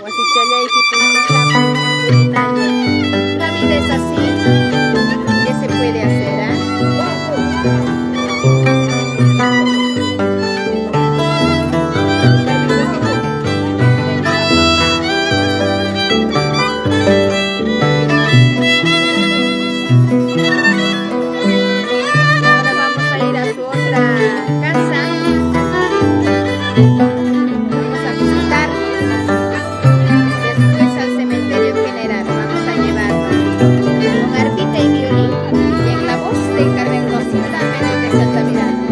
La vida es así. ¿Qué se puede hacer, Ahora vamos a ir a su otra casa. Vamos a visitar. Después al cementerio general. Vamos a llevarlo con arpita y violín. Y en la voz de Carmen Rosita Menéndez Altamirano.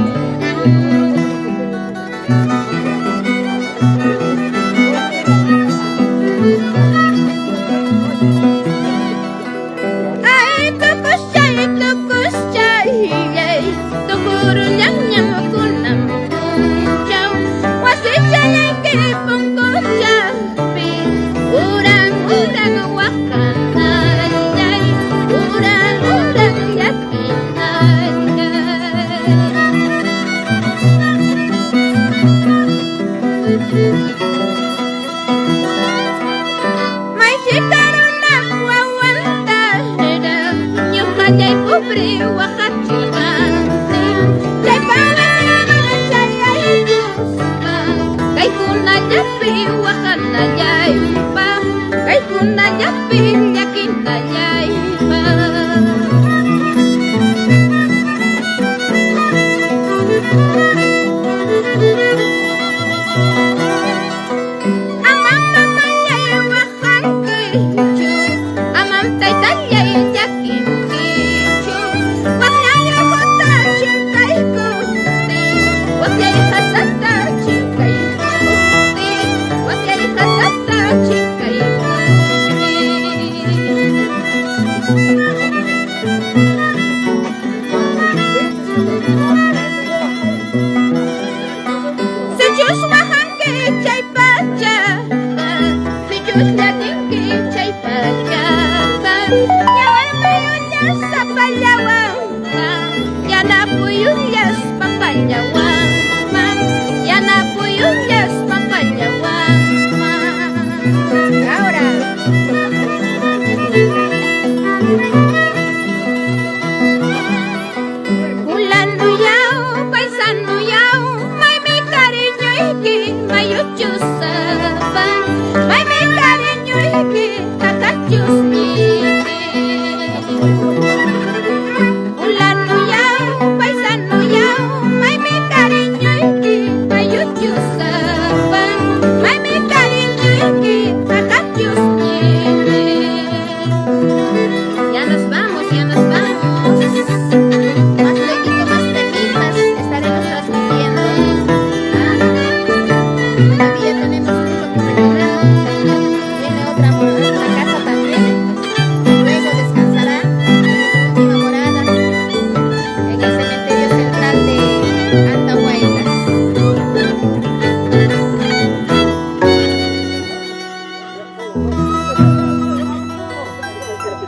Kay kuna yapin yakin na